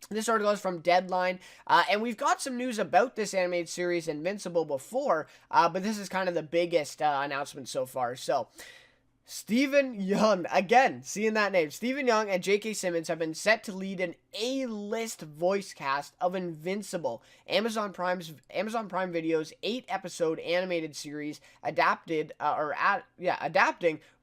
This article is from Deadline, and we've got some news about this animated series Invincible before, but this is kind of the biggest announcement so far. So, Stephen Young, again, seeing that name. Stephen Young and J.K. Simmons have been set to lead an A-list voice cast of Invincible, Amazon Prime Video's 8-episode animated series adapting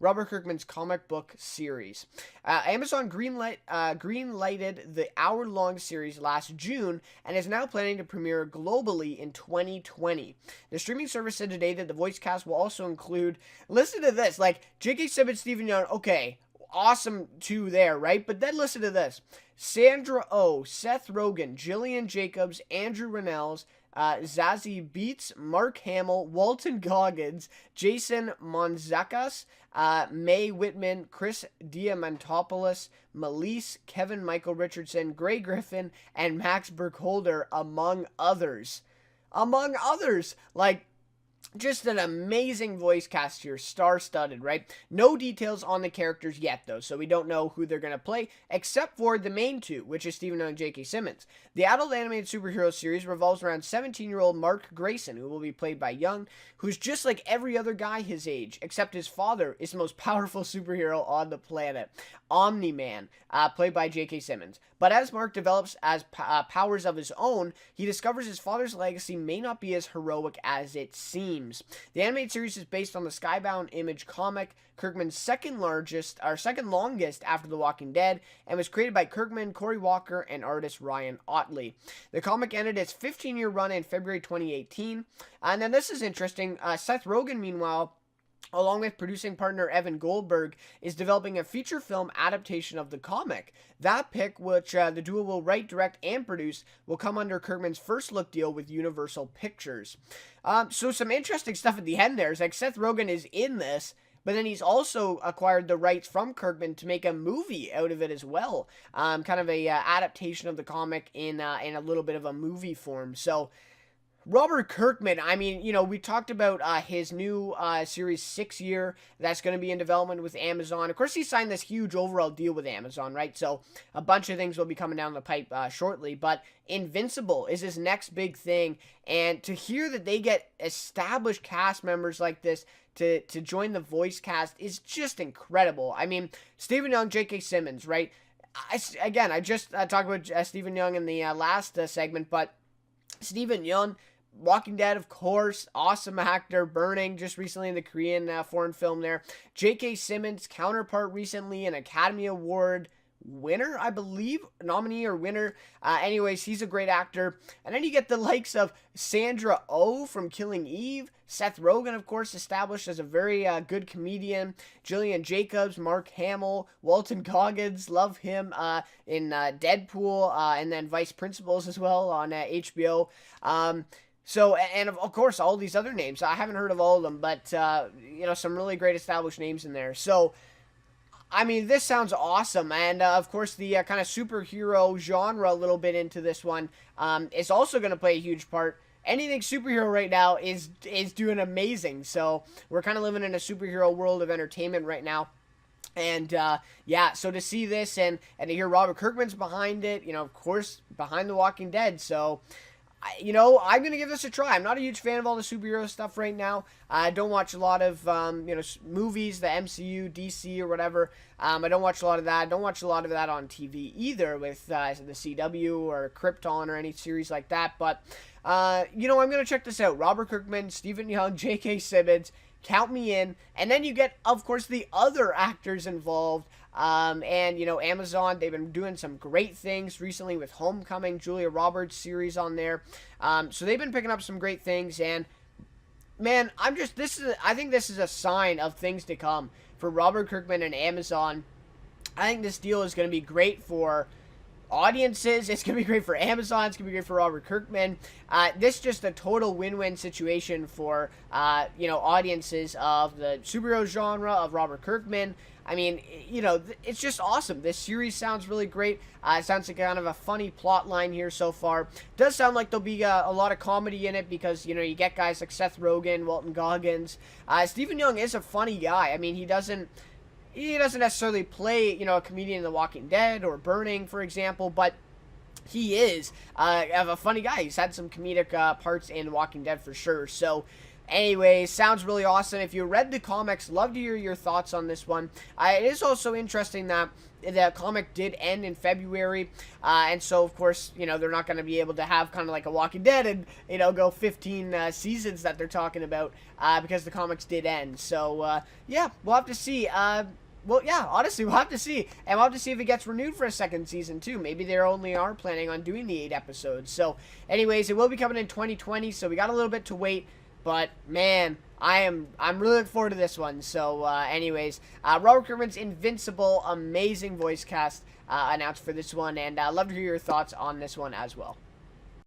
Robert Kirkman's comic book series. Amazon greenlighted the hour-long series last June and is now planning to premiere globally in 2020. The streaming service said today that the voice cast will also include, listen to this, like J.K. Simmons, Stephen Young, okay, awesome two there, right? But then listen to this. Sandra Oh, Seth Rogen, Jillian Jacobs, Andrew Rannells, Zazie Beetz, Mark Hamill, Walton Goggins, Jason Mantzoukas, Mae Whitman, Chris Diamantopoulos, Melise, Kevin Michael Richardson, Gray Griffin, and Max Burkholder, among others. Among others! Like, just an amazing voice cast here, star-studded, right? No details on the characters yet, though, so we don't know who they're going to play, except for the main two, which is Stephen Young and J.K. Simmons. The adult animated superhero series revolves around 17-year-old Mark Grayson, who will be played by Young, who's just like every other guy his age, except his father is the most powerful superhero on the planet, Omni-Man, played by J.K. Simmons. But as Mark develops as powers of his own, he discovers his father's legacy may not be as heroic as it seems. The animated series is based on the Skybound Image comic, Kirkman's second longest after The Walking Dead, and was created by Kirkman, Cory Walker, and artist Ryan Ottley. The comic ended its 15-year run in February 2018. And then this is interesting. Seth Rogen, meanwhile, along with producing partner Evan Goldberg, is developing a feature film adaptation of the comic. That pick, which the duo will write, direct, and produce, will come under Kirkman's first look deal with Universal Pictures. So some interesting stuff at the end there. It's like Seth Rogen is in this, but then he's also acquired the rights from Kirkman to make a movie out of it as well. Kind of a adaptation of the comic in a little bit of a movie form. So Robert Kirkman, I mean, you know, we talked about his new Series 6 year that's going to be in development with Amazon. Of course, he signed this huge overall deal with Amazon, right? So a bunch of things will be coming down the pipe shortly. But Invincible is his next big thing. And to hear that they get established cast members like this to join the voice cast is just incredible. I mean, Stephen Young, J.K. Simmons, right? I just talked about Stephen Young in the last segment, but Stephen Young, Walking Dead, of course, awesome actor, Burning, just recently in the Korean foreign film there. J.K. Simmons, counterpart recently, an Academy Award winner, I believe, nominee or winner. Anyways, he's a great actor. And then you get the likes of Sandra Oh from Killing Eve, Seth Rogen, of course, established as a very good comedian, Jillian Jacobs, Mark Hamill, Walton Goggins, love him in Deadpool, and then Vice Principals as well on HBO. So, and of course, all these other names. I haven't heard of all of them, but, you know, some really great established names in there. So, I mean, this sounds awesome. And, of course, the kind of superhero genre a little bit into this one is also going to play a huge part. Anything superhero right now is doing amazing. So, we're kind of living in a superhero world of entertainment right now. And, yeah, so to see this and to hear Robert Kirkman's behind it, you know, of course, behind The Walking Dead. So, you know, I'm going to give this a try. I'm not a huge fan of all the superhero stuff right now. I don't watch a lot of, you know, movies, the MCU, DC, or whatever. I don't watch a lot of that. I don't watch a lot of that on TV either with the CW or Krypton or any series like that. But, you know, I'm going to check this out. Robert Kirkman, Stephen Young, J.K. Simmons. Count me in. And then you get, of course, the other actors involved. And, you know, Amazon, they've been doing some great things recently with Homecoming, Julia Roberts series on there. So they've been picking up some great things. And, man, I think this is a sign of things to come for Robert Kirkman and Amazon. I think this deal is going to be great for audiences. It's going to be great for Amazon. It's going to be great for Robert Kirkman. This is just a total win-win situation for, you know, audiences of the superhero genre of Robert Kirkman. I mean, you know, it's just awesome. This series sounds really great. It sounds like kind of a funny plot line here so far. It does sound like there'll be a lot of comedy in it because, you know, you get guys like Seth Rogen, Walton Goggins. Stephen Young is a funny guy. I mean, he doesn't necessarily play, you know, a comedian in The Walking Dead or Burning, for example, but He is a funny guy. He's had some comedic parts in Walking Dead for sure. So, anyways, sounds really awesome. If you read the comics, love to hear your thoughts on this one. It is also interesting that the comic did end in February, and so of course, you know, they're not going to be able to have kind of like a Walking Dead and, you know, go 15 seasons that they're talking about because the comics did end. So yeah, we'll have to see. Well, yeah, honestly, we'll have to see. And we'll have to see if it gets renewed for a second season, too. Maybe they only are planning on doing the 8 episodes. So, anyways, it will be coming in 2020, so we got a little bit to wait. But, man, I'm really looking forward to this one. So, anyways, Robert Kirkman's Invincible, amazing voice cast announced for this one. And I'd love to hear your thoughts on this one as well.